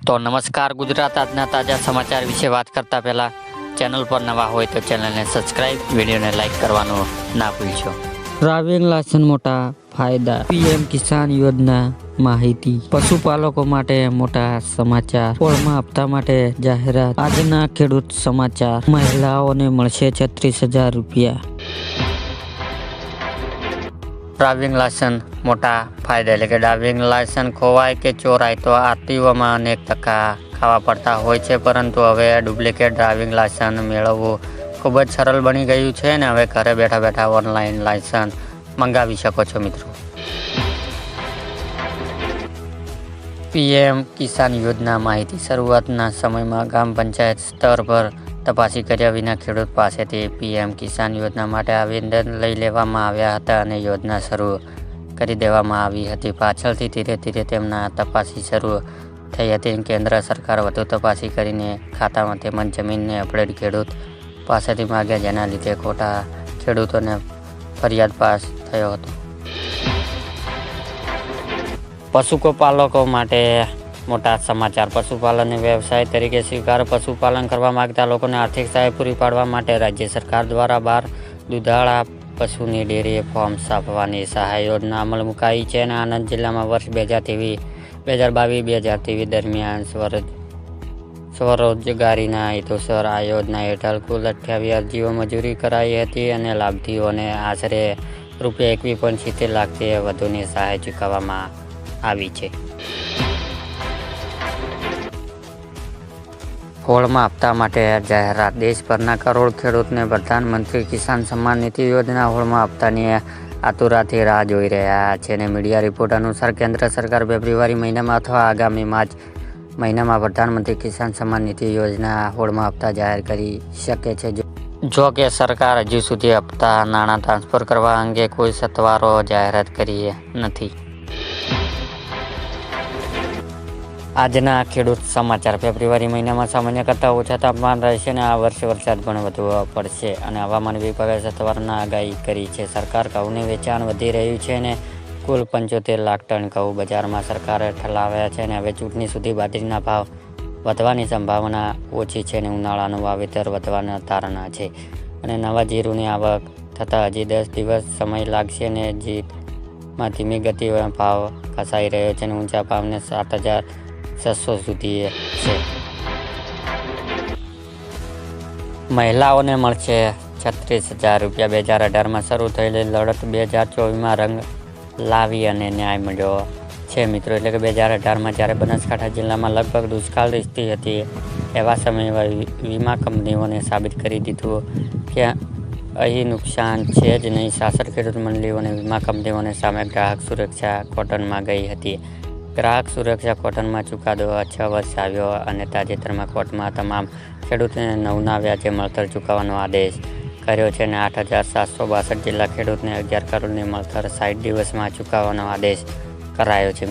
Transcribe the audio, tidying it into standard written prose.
તો નમસ્કાર ગુજરાત, આજના તાજા સમાચાર વિશે વાત કરતા પહેલા ચેનલ પર નવા હોય તો ચેનલને સબસ્ક્રાઇબ, વિડીયોને લાઇક કરવાનું ના ભૂલશો। ડ્રાઇવિંગ લાયસન્સ મોટા ફાયદા, પીએમ કિસાન યોજના માહિતી, પશુપાલકો માટે મોટા સમાચાર, પોળમાં હપ્તા માટે જાહેરાત, આજના ખેડૂત સમાચાર, મહિલાઓને મળશે 36,000 રૂપિયા। ડ્રાઇવિંગ લાયસન્સ મોટા ફાયદા, એટલે કે ડ્રાઇવિંગ લાયસન્સ ખોવાય કે ચોરાય તો આરટીઓમાં અનેક ધક્કા ખાવા પડતા હોય છે, પરંતુ હવે ડુપ્લિકેટ ડ્રાઇવિંગ લાયસન્સ મેળવવું ખૂબ જ સરળ બની ગયું છે અને હવે ઘરે બેઠા બેઠા ઓનલાઈન લાયસન્સ મંગાવી શકો છો મિત્રો। પીએમ કિસાન યોજના માહિતી, શરૂઆતના સમયમાં ગ્રામ પંચાયત સ્તર પર તપાસી કર્યા વિના ખેડૂત પાસેથી પીએમ કિસાન યોજના માટે આવેદન લઈ લેવામાં આવ્યા હતા અને યોજના શરૂ કરી દેવામાં આવી હતી। પાછળથી ધીરે ધીરે તેમના તપાસી શરૂ થઈ હતી। કેન્દ્ર સરકાર વધુ તપાસી કરીને ખાતામાં તેમજ જમીનને અપડેટ ખેડૂત પાસેથી માગ્યા, જેના લીધે ખોટા ખેડૂતોને ફરિયાદ પાસ થયો હતો। પશુપાલકો માટે મોટા સમાચાર, પશુપાલનને વ્યવસાય તરીકે સ્વીકાર, પશુપાલન કરવા માંગતા લોકોને આર્થિક સહાય પૂરી પાડવા માટે રાજ્ય સરકાર દ્વારા 12 દુધાળા પશુની ડેરીએ ફોર્મ છાપવાની સહાય યોજના અમલ મુકાઈ છે અને આણંદ જિલ્લામાં વર્ષ 2022-2023 દરમિયાન સ્વરોજગારીના હેતુસર આ યોજના હેઠળ કુલ 28 અરજીઓ મંજૂરી કરાઈ હતી અને લાભાર્થીઓને આશરે ₹21.70 લાખથી વધુની સહાય ચૂકવવામાં આવી છે। પોળમાં હપ્તા માટે જાહેરાત, દેશભરના કરોડ ખેડૂતને પ્રધાનમંત્રી કિસાન સન્માન નિધિ યોજના હોળમાં હપ્તાની આતુરતાથી રાહ જોઈ રહ્યા છે અને મીડિયા રિપોર્ટ અનુસાર કેન્દ્ર સરકાર ફેબ્રુઆરી મહિનામાં અથવા આગામી માર્ચ મહિનામાં પ્રધાનમંત્રી કિસાન સન્માન નિધિ યોજના હોળમાં હપ્તા જાહેર કરી શકે છે। જો કે સરકાર હજુ સુધી હપ્તા નાણાં ટ્રાન્સફર કરવા અંગે કોઈ સત્તાવાર જાહેરાત કરી નથી। આજના ખેડૂત સમાચાર, ફેબ્રુઆરી મહિનામાં સામાન્ય કરતાં ઓછા તાપમાન રહેશે અને આ વર્ષે વરસાદ પણ વધુ પડશે અને હવામાન વિભાગે સત્તાવારના આગાહી કરી છે। સરકાર ઘઉંનું વેચાણ વધી રહ્યું છે અને કુલ 75 લાખ ટન ઘઉં બજારમાં સરકારે ઠલાવ્યા છે અને હવે ચૂંટણી સુધી બાજરીના ભાવ વધવાની સંભાવના ઓછી છે અને ઉનાળાનું વાવેતર વધવાના તારણા છે અને નવા જીરુની આવક થતાં હજી 10 દિવસ સમય લાગશે અને જીરમાં ધીમી ગતિએ ભાવ ખસાઈ રહ્યો છે અને ઊંચા ભાવને 7,600 સુધી છે। મહિલાઓને મળશે 36,000 રૂપિયા, 2018માં શરૂ થયેલી લડત 2024માં રંગ લાવી અને ન્યાય મળ્યો છે મિત્રો। એટલે કે 2018માં જ્યારે બનાસકાંઠા જિલ્લામાં લગભગ દુષ્કાળની સ્થિતિ હતી, એવા સમયે વીમા કંપનીઓને સાબિત કરી દીધું કે અહીં નુકસાન છે જ નહીં। શાસક ખેડૂત મંડળીઓ અને વીમા કંપનીઓને સામે ગ્રાહક સુરક્ષા કોર્ટમાં ગઈ હતી। ગ્રાહક સુરક્ષા કોર્ટમાં ચુકાદો 6 વર્ષ આવ્યો અને તાજેતરમાં કોર્ટમાં તમામ ખેડૂતોને 9ના વ્યાજે મળતર ચૂકવવાનો આદેશ કર્યો છે અને 8,762 જિલ્લા ખેડૂતને 11 કરોડની મળતર 60 દિવસમાં ચૂકવવાનો આદેશ કરાયો છે।